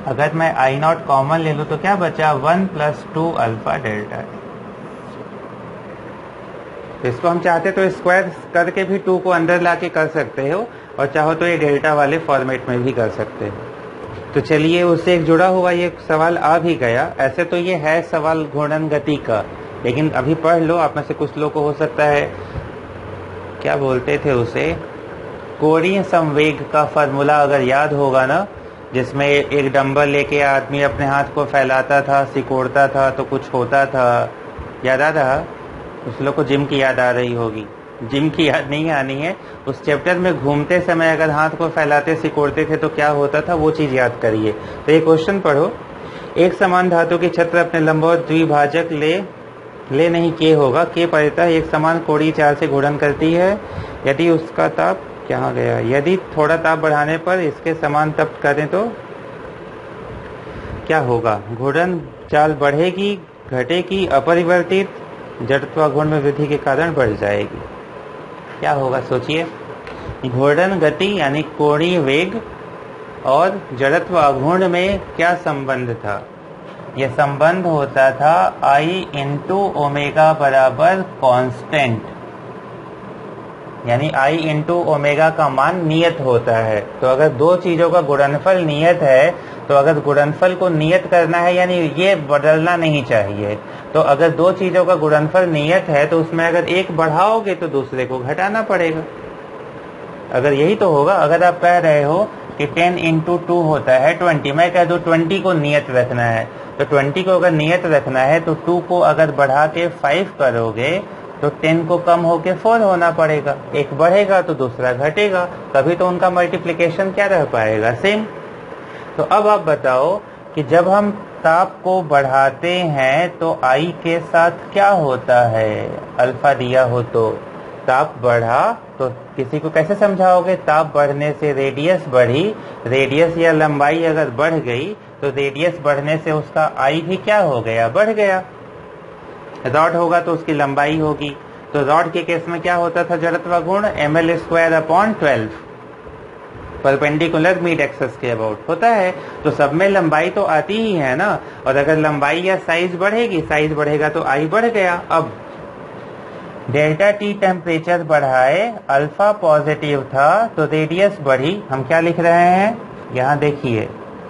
अगर मैं आई not common ले लूँ तो क्या बचा 1 + 2 अल्फा डेल्टा। तो इसको हम चाहते तो स्क्वायर करके भी 2 को अंदर लाके कर सकते हो, और चाहो तो ये डेल्टा वाले फॉर्मेट में भी कर सकते हो। तो चलिए, उससे एक जुड़ा हुआ ये सवाल आ भी गया। ऐसे तो ये है सवाल घूर्णन गति का, लेकिन अभी पढ़ लो। आप में से कुछ लोग को हो सकता है, क्या बोलते थे उसे, कोणीय संवेग का फॉर्मूला अगर याद होगा ना, जिसमें एक डंबल लेके आदमी अपने हाथ को फैलाता था, सिकोड़ता था तो कुछ होता था। याद आ रहा? उस लोग को जिम की याद आ रही होगी। जिम की याद नहीं आनी है, उस चैप्टर में घूमते समय अगर हाथ को फैलाते सिकोड़ते थे तो क्या होता था, वो चीज याद करिए। तो ये क्वेश्चन पढ़ो। एक समान धातु की छत्र अपने लंबवत द्विभाजक ले नहीं के होगा, के परितः एक समान कोणीय चाल से घूर्णन करती है। यदि उसका ताप क्या गया, यदि थोड़ा ताप बढ़ाने पर इसके समान तप करें तो क्या होगा? घूर्णन चाल बढ़ेगी, घटेगी, अपरिवर्तित, जड़त्वाघूर्ण में वृद्धि के कारण बढ़ जाएगी। क्या होगा सोचिए। घूर्णन गति यानी कोणीय वेग और जड़त्व आघूर्ण में क्या संबंध था? यह संबंध होता था I × ओमेगा बराबर कांस्टेंट, यानी I × ओमेगा का मान नियत होता है। तो अगर दो चीजों का गुणनफल नियत है, तो अगर गुणनफल को नियत करना है यानी ये बदलना नहीं चाहिए। तो अगर दो चीजों का गुणनफल नियत है तो उसमें अगर एक बढ़ाओगे तो दूसरे को घटाना पड़ेगा। अगर यही तो होगा। अगर आप कह रहे हो कि 10 × 2 होता है 20, मैं कह दूं 20 को नियत रखना है, तो 20 को अगर नियत रखना है तो 2 को अगर बढ़ा के 5 करोगे तो 10 को कम होके 4 होना पड़ेगा। एक बढ़ेगा तो दूसरा घटेगा, तभी तो उनका मल्टीप्लिकेशन क्या रह पाएगा, सेम। तो अब आप बताओ कि जब हम ताप को बढ़ाते हैं तो I के साथ क्या होता है? अल्फा दिया हो तो ताप बढ़ा, तो किसी को कैसे समझाओगे? ताप बढ़ने से रेडियस बढ़ी, रेडियस या लंबाई अगर बढ़ गई तो रेडियस बढ़ने से उसका I भी क्या हो गया, बढ़ गया। रॉड होगा तो उसकी लंबाई होगी। तो रॉड के केस में क्या होता था जड़त्वाघूर्ण? ml²/12 परपेंडिकुलर मिड एक्सिस के अबाउट होता है। तो सब में लंबाई तो आती ही है ना, और अगर लंबाई या साइज बढ़ेगी, साइज बढ़ेगा तो I बढ़ गया। अब डेल्टा T टेम्परेचर बढ़ाए, अल्फा पॉजिटिव था तो रेडियस बढ़ी। हम क्या लिख रहे हैं यहाँ देखिए,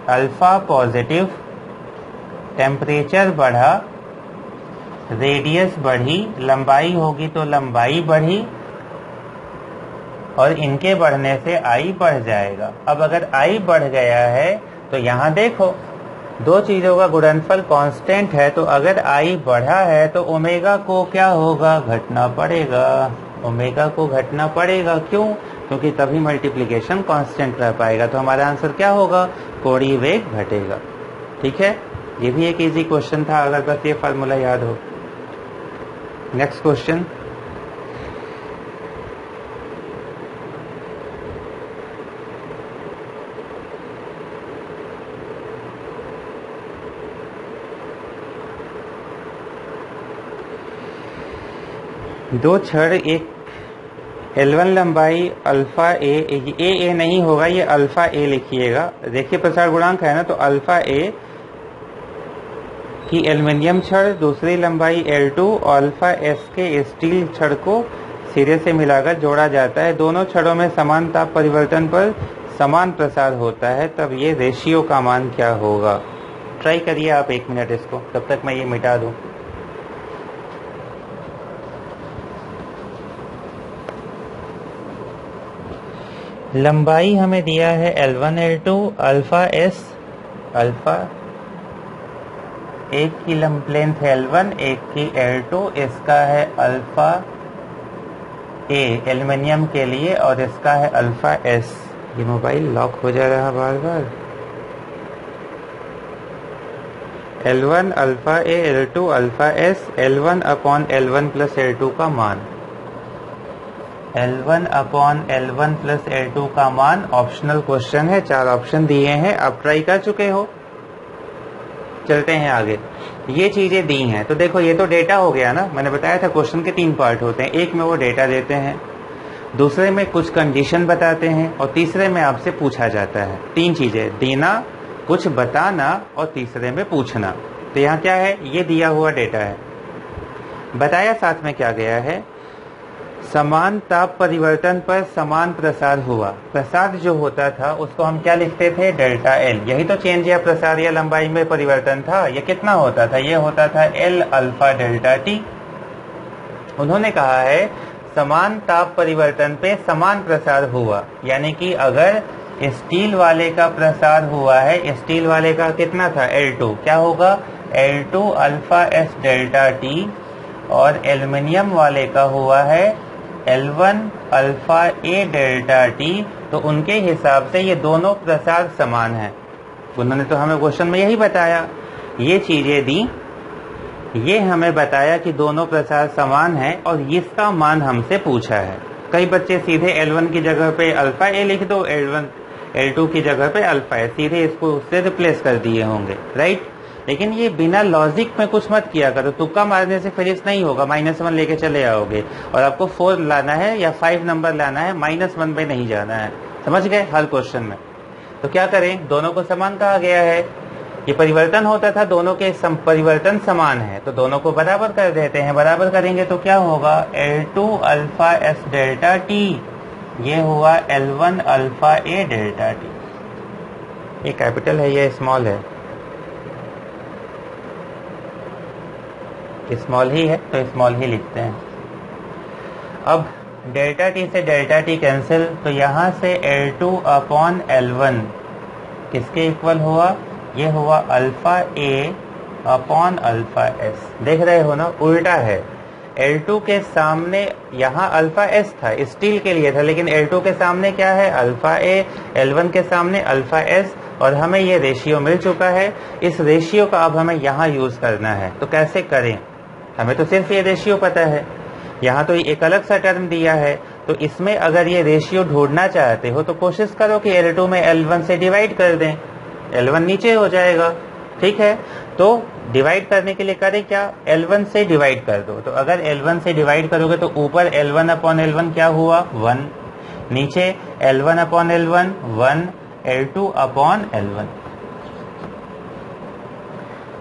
अल्फा पॉजिटिव, टेम्परेचर बढ़ा, रेडियस बढ़ी, लंबाई होगी तो लंबाई बढ़ी, और इनके बढ़ने से I बढ़ जाएगा। अब अगर I बढ़ गया है तो यहाँ देखो, दो चीजों का गुणनफल कांस्टेंट है, तो अगर I बढ़ा है तो ओमेगा को क्या होगा, घटना पड़ेगा। ओमेगा को घटना पड़ेगा, क्यों? क्योंकि तभी मल्टीप्लिकेशन कांस्टेंट रह पाएगा। तो हमारा आंसर क्या होगा, कोणीय वेग घटेगा। ठीक है, ये भी एक इजी क्वेश्चन था, अगर बस ये फार्मूला याद हो। नेक्स्ट क्वेश्चन, दो छड़, एक L1 लंबाई अल्फा ए नहीं होगा, ये अल्फा ए लिखिएगा। देखिए प्रसार गुणांक है ना, तो अल्फा ए की एल्युमिनियम छड़, दूसरी लंबाई L2 और अल्फा एस के स्टील छड़ को सिरे से मिलाकर जोड़ा जाता है। दोनों छड़ों में समान ताप परिवर्तन पर समान प्रसार होता है, तब ये रेशियो का मान क्या होगा? ट्राई करिए आप 1 मिनट इसको, तब तक मैं ये मिटा दूं। लंबाई हमें दिया है L1 L2 alpha S, alpha एक की लेंथ L1, एक की L2, इसका है अल्फा ए एल्युमिनियम के लिए, और इसका है अल्फा एस। ये मोबाइल लॉक हो जा रहा बार बार। L1 अल्फा ए, L2 alpha S, L1/L1 + L2 का मान, L1/L1 + L2 का मान ऑप्शनल क्वेश्चन है, 4 ऑप्शन दिए हैं, आप ट्राई कर चुके हो। चलते हैं आगे। ये चीजें दी हैं, तो देखो ये तो डेटा हो गया ना। मैंने बताया था क्वेश्चन के 3 पार्ट होते हैं, एक में वो डेटा देते हैं, दूसरे में कुछ कंडीशन बताते हैं, और तीसरे में आपसे पूछा जाता है। 3 चीजें, देना, कुछ बताना और तीसरे में पूछना। तो यहाँ क्या है, ये दिया हुआ डेटा है, बताया साथ में क्या गया है, समान ताप परिवर्तन पर समान प्रसार हुआ। प्रसार जो होता था उसको हम क्या लिखते थे, डेल्टा एल। यही तो चेंज या प्रसार या लंबाई में परिवर्तन था। ये कितना होता था, ये होता था एल अल्फा डेल्टा टी। उन्होंने कहा है समान ताप परिवर्तन पे समान प्रसार हुआ, यानी कि अगर स्टील वाले का प्रसार हुआ है, स्टील वाले का कितना था, L2, क्या होगा, L2 alpha S delta T, और एल्युमिनियम वाले का हुआ है L1 अल्फा ए डेल्टा टी। तो उनके हिसाब से ये दोनों प्रसार समान है। उन्होंने तो हमें क्वेश्चन में यही बताया, ये चीजें दी, ये हमें बताया कि दोनों प्रसार समान है और इसका मान हमसे पूछा है। कई बच्चे सीधे L1 की जगह पे अल्फा ए लिख दो, L2 की जगह पे अल्फा ए, सीधे इसको उससे रिप्लेस कर दिए होंगे, राइट। लेकिन ये बिना लॉजिक में कुछ मत किया करो, तुक्का मारने से फिर नहीं होगा, -1 लेके चले आओगे और आपको 4 लाना है या 5 नंबर लाना है, -1 पे नहीं जाना है, समझ गए हर क्वेश्चन में। तो क्या करें, दोनों को समान कहा गया है, ये परिवर्तन होता था, दोनों के परिवर्तन समान है, तो दोनों को बराबर कर देते हैं। बराबर करेंगे तो क्या होगा, L2 alpha S delta T, ये हुआ L1 अल्फा ए डेल्टा टी। ये कैपिटल है, ये स्मॉल है, स्मॉल ही है तो स्मॉल ही लिखते हैं। अब डेल्टा टी से डेल्टा टी कैंसिल, तो यहाँ से L2 अपॉन L1 किसके इक्वल हुआ, ये हुआ alpha A upon alpha S. देख रहे हो ना, उल्टा है। L2 के सामने यहाँ अल्फा एस था, स्टील के लिए था, लेकिन L2 के सामने क्या है, अल्फा ए, L1 के सामने अल्फा एस, और हमें ये रेशियो मिल चुका है। इस रेशियो का अब हमें यहाँ यूज करना है, तो कैसे करें, हमें तो सिर्फ ये रेशियो पता है, यहाँ तो एक अलग सा टर्म दिया है, तो इसमें अगर ये रेशियो ढूंढना चाहते हो तो कोशिश करो कि L2 में L1 से डिवाइड कर दें, L1 नीचे हो जाएगा, ठीक है। तो डिवाइड करने के लिए करें क्या, L1 से डिवाइड कर दो। तो अगर L1 से डिवाइड करोगे तो ऊपर L1 अपॉन L1 क्या हुआ, 1, नीचे L1 upon L1 1, L2 upon L1।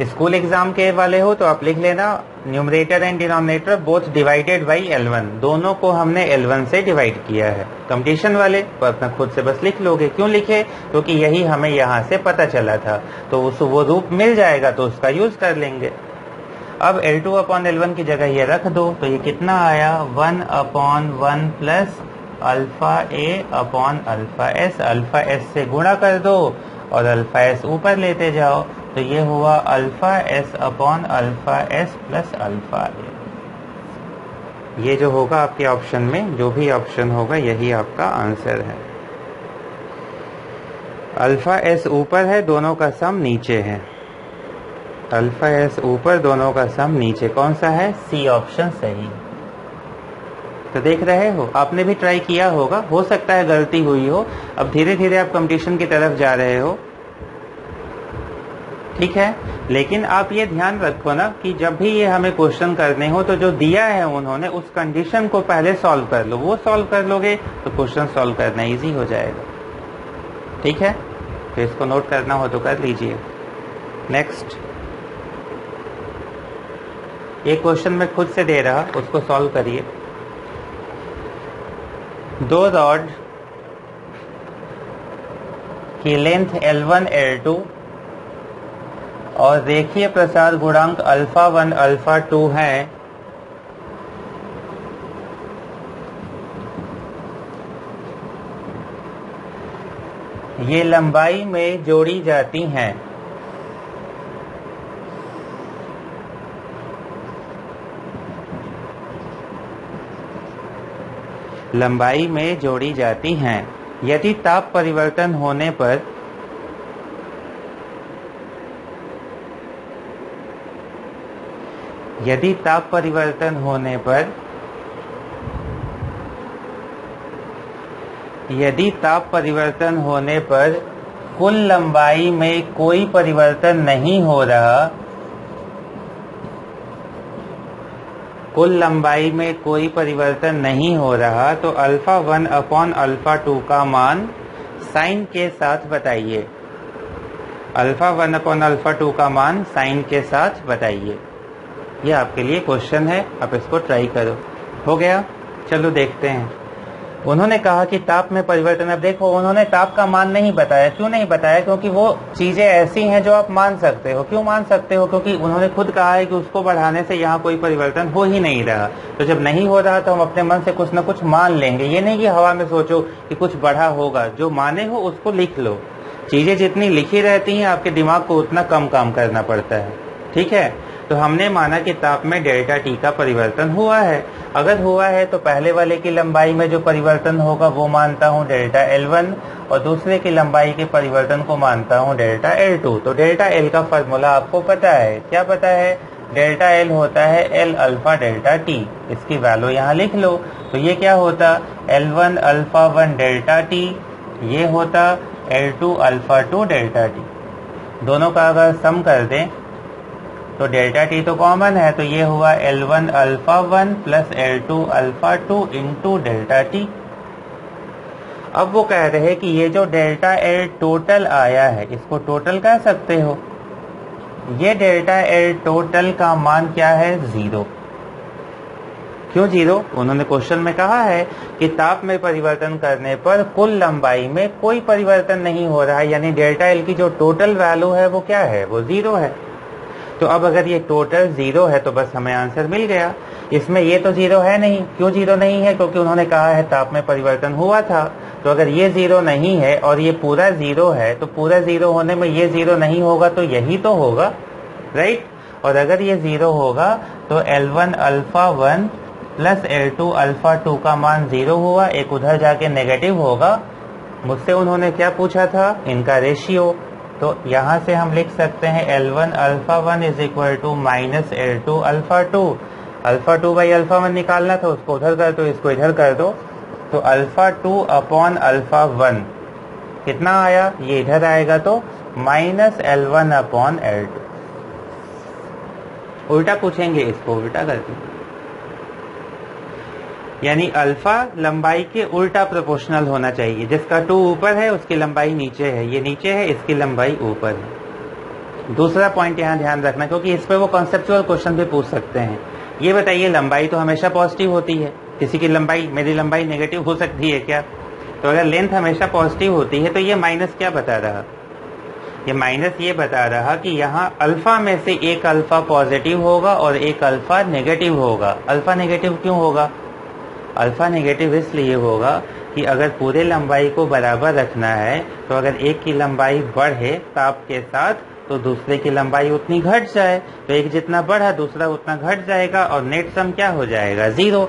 School exam के वाले हो तो आप लिख लेना, numerator and denominator both divided by L1, दोनों को हमने L1 से डिवाइड किया है। कंपटीशन वाले तो अपना खुद से बस लिख लोगे, क्यों लिखे, क्योंकि यही हमें यहाँ से पता चला था, तो वो रूप मिल जाएगा तो उसका यूज कर लेंगे। अब L2 अपॉन L1 की जगह ये रख दो, तो ये कितना आया, 1 upon 1 plus alpha A upon alpha S. Alpha S से गुणा कर दो और अल्फा एस ऊपर लेते जाओ, तो ये हुआ alpha S upon alpha S plus alpha A. ये जो होगा आपके ऑप्शन में, जो भी ऑप्शन होगा यही आपका आंसर है। अल्फा एस ऊपर है, दोनों का सम नीचे है। अल्फा एस ऊपर, दोनों का सम नीचे, कौन सा है, सी ऑप्शन सही। तो देख रहे हो, आपने भी ट्राई किया होगा, हो सकता है गलती हुई हो, अब धीरे धीरे आप कंपटीशन की तरफ जा रहे हो, ठीक है। लेकिन आप ये ध्यान रखो ना कि जब भी ये हमें क्वेश्चन करने हो तो जो दिया है उन्होंने, उस कंडीशन को पहले सॉल्व कर लो, वो सॉल्व कर लोगे तो क्वेश्चन सॉल्व करना इजी हो जाएगा, ठीक है। तो इसको नोट करना हो तो कर लीजिए। नेक्स्ट, ये क्वेश्चन मैं खुद से दे रहा, उसको सॉल्व करिए। दो रॉड की लेंथ L1 L2 और रेखीय प्रसार गुणांक अल्फा 1 अल्फा 2 है, ये लंबाई में जोड़ी जाती हैं। लंबाई में जोड़ी जाती हैं। यदि ताप परिवर्तन होने पर यदि ताप परिवर्तन होने पर यदि ताप परिवर्तन होने पर कुल लंबाई में कोई परिवर्तन नहीं हो रहा, कुल लंबाई में कोई परिवर्तन नहीं हो रहा, तो अल्फा 1 अपॉन अल्फा 2 का मान साइन के साथ बताइए। अल्फा 1/अल्फा 2 का मान साइन के साथ बताइए। ये आपके लिए क्वेश्चन है, आप इसको ट्राई करो। हो गया, चलो देखते हैं। उन्होंने कहा कि ताप में परिवर्तन। अब देखो, उन्होंने ताप का मान नहीं बताया। क्यों नहीं बताया? क्योंकि वो चीजें ऐसी हैं जो आप मान सकते हो। क्यों मान सकते हो? क्योंकि उन्होंने खुद कहा है कि उसको बढ़ाने से यहाँ कोई परिवर्तन हो ही नहीं रहा। तो जब नहीं हो रहा तो हम अपने मन से कुछ ना कुछ मान लेंगे। ये नहीं कि हवा में सोचो कि कुछ बढ़ा होगा। जो माने हो उसको लिख लो। चीजें जितनी लिखी रहती हैं आपके दिमाग को उतना कम काम करना पड़ता है। ठीक है, तो हमने माना कि ताप में डेल्टा टी का परिवर्तन हुआ है। अगर हुआ है तो पहले वाले की लंबाई में जो परिवर्तन होगा वो मानता हूँ डेल्टा L1 और दूसरे की लंबाई के परिवर्तन को मानता हूँ डेल्टा L2। तो डेल्टा L का फॉर्मूला आपको पता है। क्या पता है? डेल्टा L होता है L अल्फा डेल्टा T। इसकी वैल्यू यहाँ लिख लो। तो ये क्या होता? L1 अल्फा 1 डेल्टा T, ये होता L2 अल्फा 2 डेल्टा T। दोनों का अगर सम कर दें तो डेल्टा टी तो कॉमन है, तो ये हुआ L1 alpha 1 plus L2 alpha 2 into delta T. अब वो कह रहे हैं कि ये जो डेल्टा L टोटल आया है इसको टोटल कह सकते हो। ये डेल्टा L टोटल का मान क्या है? 0। क्यों 0? उन्होंने क्वेश्चन में कहा है कि ताप में परिवर्तन करने पर कुल लंबाई में कोई परिवर्तन नहीं हो रहा है, यानी डेल्टा L की जो टोटल वैल्यू है वो क्या है? वो 0 है। तो अब अगर ये टोटल 0 है तो बस हमें आंसर मिल गया। इसमें ये तो 0 है नहीं। क्यों 0 नहीं है? क्योंकि उन्होंने कहा है ताप में परिवर्तन हुआ था। तो अगर ये 0 नहीं है और ये पूरा 0 है तो पूरा 0 होने में ये 0 नहीं होगा तो यही तो होगा, राइट? और अगर ये 0 होगा तो L1 alpha 1 plus L2 alpha 2 का मान 0 हुआ। एक उधर जाके नेगेटिव होगा। मुझसे उन्होंने क्या पूछा था? इनका रेशियो। तो यहाँ से हम लिख सकते हैं L1 alpha 1 is equal to minus L2 alpha 2। Alpha 2 by alpha 1 निकालना था, उसको उधर कर दो, इसको इधर कर दो। तो अल्फा 2 अपॉन अल्फा 1 कितना आया? ये इधर आएगा तो माइनस L1 अपॉन L2। उल्टा पूछेंगे इसको, उल्टा करके, यानी अल्फा लंबाई के उल्टा प्रोपोर्शनल होना चाहिए। जिसका 2 ऊपर है उसकी लंबाई नीचे है, ये नीचे है, इसकी लंबाई ऊपर है। दूसरा पॉइंट यहाँ ध्यान रखना, क्योंकि इस पे वो कॉन्सेप्चुअल क्वेश्चन भी पूछ सकते हैं। ये बताइए, लंबाई तो हमेशा पॉजिटिव होती है। किसी की लंबाई, मेरी लंबाई नेगेटिव हो सकती है क्या? तो अगर लेंथ हमेशा पॉजिटिव होती है तो ये माइनस क्या बता रहा? ये माइनस ये बता रहा कि यहाँ अल्फा में से एक अल्फा पॉजिटिव होगा और एक अल्फा नेगेटिव होगा। अल्फा नेगेटिव क्यों होगा? अल्फा नेगेटिव इसलिए होगा कि अगर पूरे लंबाई को बराबर रखना है तो अगर एक की लंबाई बढ़े ताप के साथ तो दूसरे की लंबाई उतनी घट जाए। तो एक जितना बढ़ा दूसरा उतना घट जाएगा और नेट सम क्या हो जाएगा? 0।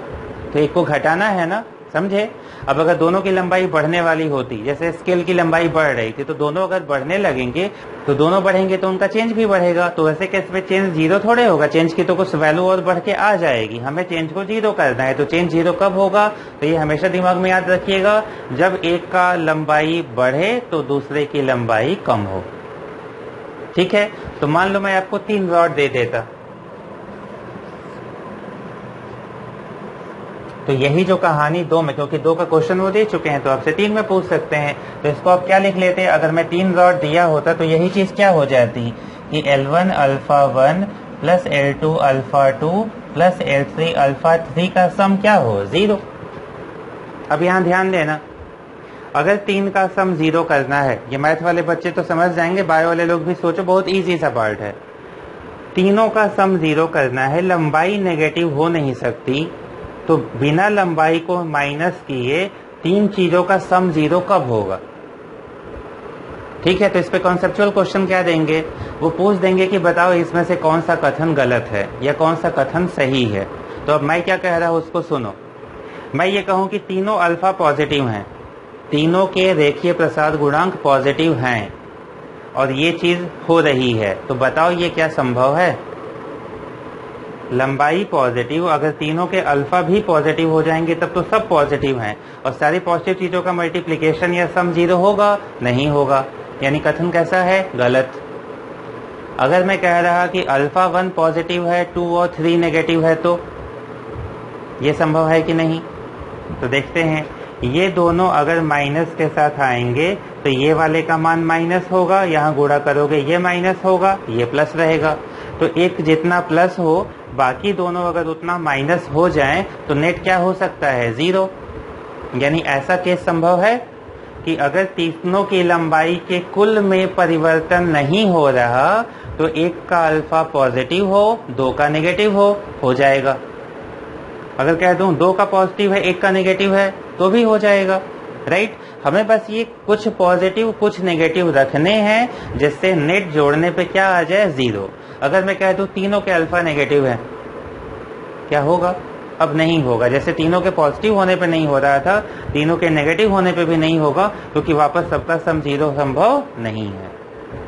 तो एक को घटाना है ना, समझे? अब अगर दोनों की लंबाई बढ़ने वाली होती, जैसे स्केल की लंबाई बढ़ रही थी, तो दोनों अगर बढ़ने लगेंगे तो दोनों बढ़ेंगे तो उनका चेंज भी बढ़ेगा। तो वैसे केस में चेंज 0 थोड़े होगा, चेंज की तो कुछ वैल्यू और बढ़ के आ जाएगी। हमें चेंज को 0 करना है। तो चेंज 0 कब होगा? तो ये हमेशा दिमाग में याद रखिएगा, जब एक का लंबाई बढ़े तो दूसरे की लंबाई कम हो। ठीक है, तो मान लो मैं आपको 3 रॉड दे देता, तो यही जो कहानी 2 में, क्योंकि 2 का क्वेश्चन वो दे चुके हैं तो आपसे 3 में पूछ सकते हैं। तो इसको आप क्या लिख लेते हैं? अगर मैं 3 रॉड दिया होता तो यही चीज क्या हो जाती कि L1 alpha 1 plus L2 alpha 2 plus L3 alpha 3 का सम क्या हो? 0। अब यहाँ ध्यान देना, अगर 3 का सम 0 करना है, ये मैथ वाले बच्चे तो समझ जाएंगे, बायो वाले लोग भी सोचो, बहुत ईजी सा पार्ट है। तीनों का सम 0 करना है, लंबाई नेगेटिव हो नहीं सकती, तो बिना लंबाई को माइनस किए 3 चीजों का सम 0 कब होगा? ठीक है, तो इस पे कॉन्सेप्चुअल क्वेश्चन क्या देंगे? वो पूछ देंगे कि बताओ इसमें से कौन सा कथन गलत है या कौन सा कथन सही है। तो अब मैं क्या कह रहा हूं उसको सुनो। मैं ये कहूं कि तीनों अल्फा पॉजिटिव हैं, तीनों के रेखीय प्रसार गुणांक पॉजिटिव हैं और ये चीज हो रही है, तो बताओ ये क्या संभव है? लंबाई पॉजिटिव, अगर तीनों के अल्फा भी पॉजिटिव हो जाएंगे तब तो सब पॉजिटिव हैं, और सारी पॉजिटिव चीजों का मल्टीप्लिकेशन या सम 0 होगा? नहीं होगा। यानी कथन कैसा है? गलत। अगर मैं कह रहा कि अल्फा 1 पॉजिटिव है, 2 और 3 नेगेटिव है, तो ये संभव है कि नहीं? तो देखते हैं, ये दोनों अगर माइनस के साथ आएंगे तो ये वाले का मान माइनस होगा, यहाँ गुणा करोगे ये माइनस होगा, ये प्लस रहेगा। तो एक जितना प्लस हो बाकी दोनों अगर उतना माइनस हो जाएं तो नेट क्या हो सकता है, 0। यानी ऐसा केस संभव है कि अगर तीनों की लंबाई के कुल में परिवर्तन नहीं हो रहा तो एक का अल्फा पॉजिटिव हो, 2 का नेगेटिव हो जाएगा। अगर कह दूं 2 का पॉजिटिव है 1 का नेगेटिव है तो भी हो जाएगा, राइट। हमें बस ये कुछ पॉजिटिव कुछ नेगेटिव रखने हैं जिससे नेट जोड़ने पे क्या आ जाए, 0। अगर मैं कह दूं तीनों के अल्फा नेगेटिव है, क्या होगा, अब नहीं होगा। जैसे तीनों के पॉजिटिव होने पे नहीं हो रहा था, तीनों के नेगेटिव होने पे भी नहीं होगा, क्योंकि वापस सबका सम 0 संभव नहीं है।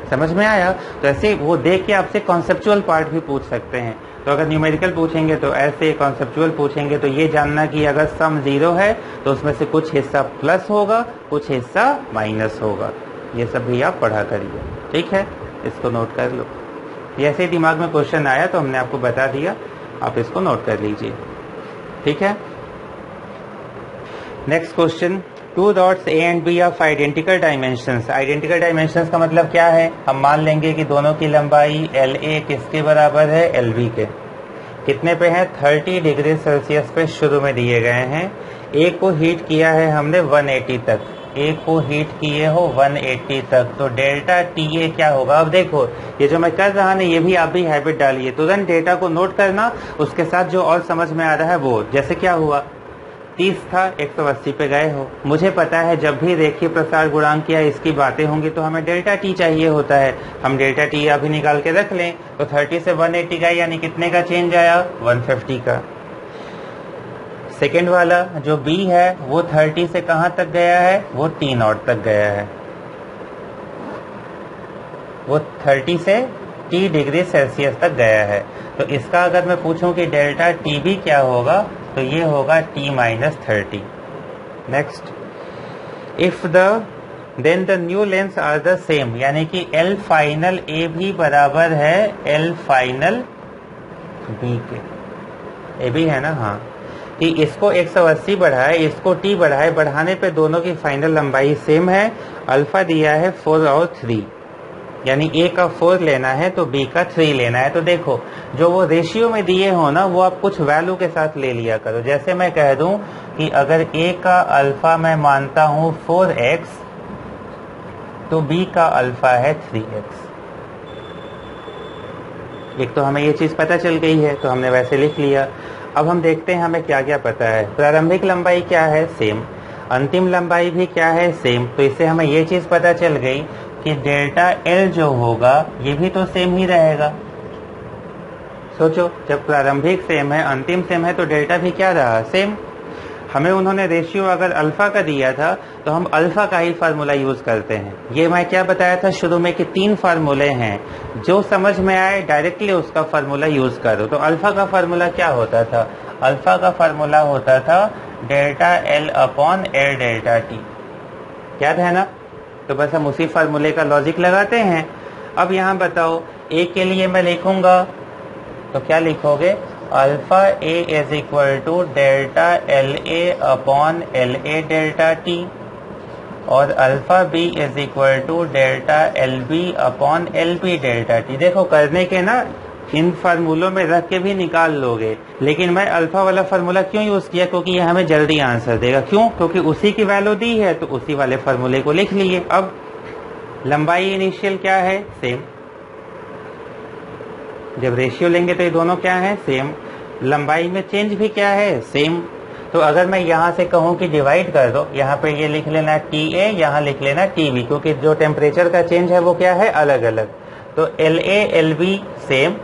समझ में आया। तो ऐसे वो देख के आपसे कॉन्सेप्चुअल पार्ट भी पूछ सकते हैं। तो अगर न्यूमेरिकल पूछेंगे तो ऐसे, कॉन्सेप्चुअल पूछेंगे तो ये जानना कि अगर सम 0 है तो उसमें से कुछ हिस्सा प्लस होगा, कुछ हिस्सा माइनस होगा। ये सब भी आप पढ़ा करिए, ठीक है, इसको नोट कर लो। ऐसे ही दिमाग में क्वेश्चन आया तो हमने आपको बता दिया, आप इसको नोट कर लीजिए, ठीक है। Next question, 2 dots A and B of identical dimensions. Identical dimensions का मतलब क्या है, हम मान लेंगे कि दोनों की लंबाई LA किसके बराबर है, LB के। कितने पे है, 30 डिग्री सेल्सियस पे शुरू में दिए गए हैं। A को हीट किया है हमने 180 तक, A को हीट किए हो 180 तक, तो डेल्टा TA क्या होगा। अब देखो ये जो मैं कर रहा ना, ये भी आप भी हैबिट डालिए, तुरंत डेटा को नोट करना, उसके साथ जो और समझ में आ रहा है वो। जैसे क्या हुआ, 30 था 180 पे गए हो। मुझे पता है जब भी रेखीय प्रसार गुणांक या इसकी बातें होंगी तो हमें डेल्टा टी चाहिए होता है। हम डेल्टा टी अभी निकाल के रख लें, तो 30 से 180 गए, यानी कितने का चेंज आया, 150 का। सेकेंड वाला जो B है वो 30 से कहां तक गया है, वो T0 तक गया है। वो 30 से T डिग्री सेल्सियस तक गया है। तो इसका अगर मैं पूछूं कि डेल्टा TB क्या होगा, तो ये होगा T-30। Next, if then the new length are the same, यानी कि L फाइनल A भी बराबर है L फाइनल B के। A भी है ना, हाँ, कि इसको 180 बढ़ाए, इसको T बढ़ाए, बढ़ाने पे दोनों की फाइनल लंबाई सेम है। अल्फा दिया है 4 और 3, यानी A का 4 लेना है तो B का 3 लेना है। तो देखो जो वो रेशियो में दिए हो ना, वो आप कुछ वैल्यू के साथ ले लिया करो। जैसे मैं कह दूं कि अगर A का अल्फा मैं मानता हूं 4x, तो B का अल्फा है 3x। एक तो हमें ये चीज पता चल गई है तो हमने वैसे लिख लिया। अब हम देखते हैं हमें क्या क्या पता है। प्रारंभिक लंबाई क्या है, सेम। अंतिम लंबाई भी क्या है, सेम। तो इससे हमें ये चीज पता चल गई कि डेल्टा L जो होगा ये भी तो सेम ही रहेगा। सोचो, जब प्रारंभिक सेम है, अंतिम सेम है, तो डेल्टा भी क्या रहा, सेम। हमें उन्होंने रेशियो अगर अल्फा का दिया था तो हम अल्फा का ही फार्मूला यूज करते हैं। ये मैं क्या बताया था शुरू में कि 3 फार्मूले हैं, जो समझ में आए डायरेक्टली उसका फार्मूला यूज करो। तो अल्फा का फार्मूला क्या होता था, अल्फा का फार्मूला होता था delta L upon L delta T। याद है ना। तो बस हम उसी फार्मूले का लॉजिक लगाते हैं। अब यहाँ बताओ, A के लिए मैं लिखूंगा तो क्या लिखोगे, alpha A is equal to delta LA upon LA delta T, और alpha B is equal to delta LB upon LB delta T। देखो करने के ना इन फार्मूलों में रख के भी निकाल लोगे, लेकिन मैं अल्फा वाला फार्मूला क्यों यूज किया, क्योंकि ये हमें जल्दी आंसर देगा। क्यों, क्योंकि उसी की वैल्यू दी है तो उसी वाले फार्मूले को लिख लिए। अब लंबाई इनिशियल क्या है, सेम। जब रेशियो लेंगे तो ये दोनों क्या है, सेम। लंबाई में चेंज भी क्या है, सेम। तो अगर मैं यहाँ से कहूँ कि डिवाइड कर दो, यहाँ पे ये लिख लेना TA, यहाँ लिख लेना TB, क्योंकि जो टेम्परेचर का चेंज है वो क्या है, अलग अलग। तो LA LB same,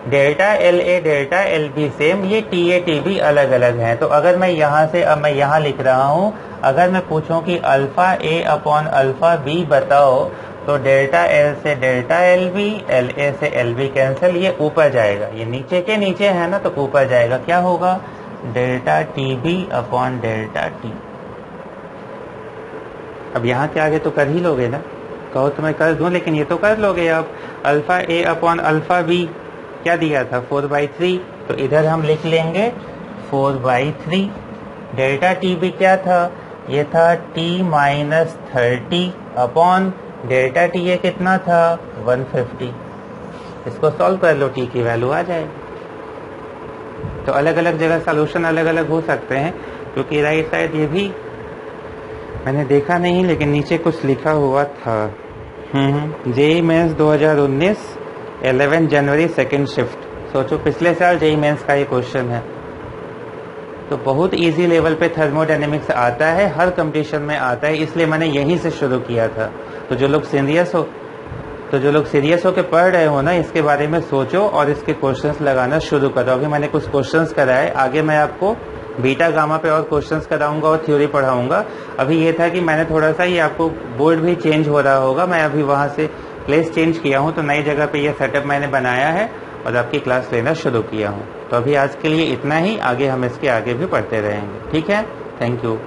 delta LA delta LB same, ये TA TB अलग अलग हैं। तो अगर मैं यहाँ से, अब मैं यहाँ लिख रहा हूँ, अगर मैं पूछूं कि alpha A upon alpha B बताओ, तो डेल्टा L से डेल्टा LB, LA से LB कैंसिल, ये ऊपर जाएगा, ये नीचे के नीचे है ना, तो ऊपर जाएगा। क्या होगा, delta TB upon delta T। अब यहाँ के आगे तो कर ही लोगे ना, कहो तो मैं कर दूं, लेकिन ये तो कर लोगे। अब alpha A upon alpha B क्या दिया था, 4/3, तो इधर हम लिख लेंगे 4/3 डेल्टा टी भी क्या था, ये था t minus 30 upon delta T, ये कितना था 150। इसको सॉल्व कर लो, t की वैल्यू आ जाएगी। तो अलग अलग जगह सॉल्यूशन अलग अलग हो सकते हैं, क्योंकि राइट साइड ये भी मैंने देखा नहीं, लेकिन नीचे कुछ लिखा हुआ था। जेई मेंस 2019 11 जनवरी सेकंड शिफ्ट। सोचो पिछले साल जेई मेंस का ये क्वेश्चन है। तो बहुत इजी लेवल पे थर्मोडायनेमिक्स आता है, हर कंपटीशन में आता है, इसलिए मैंने यहीं से शुरू किया था। तो जो लोग सीरियस होकर पढ़ रहे हो ना, इसके बारे में सोचो और इसके क्वेश्चंस लगाना शुरू करो। अभी मैंने कुछ क्वेश्चंस कराए, आगे मैं आपको बीटा गामा पे और क्वेश्चंस कराऊंगा और थ्योरी पढ़ाऊंगा। अभी ये था कि मैंने थोड़ा सा, ये आपको बोर्ड भी चेंज हो रहा होगा, मैं अभी वहां से प्लेस चेंज किया हूँ, तो नई जगह पे ये सेटअप मैंने बनाया है और आपकी क्लास लेना शुरू किया हूँ। तो अभी आज के लिए इतना ही, आगे हम इसके आगे भी पढ़ते रहेंगे। ठीक है, थैंक यू।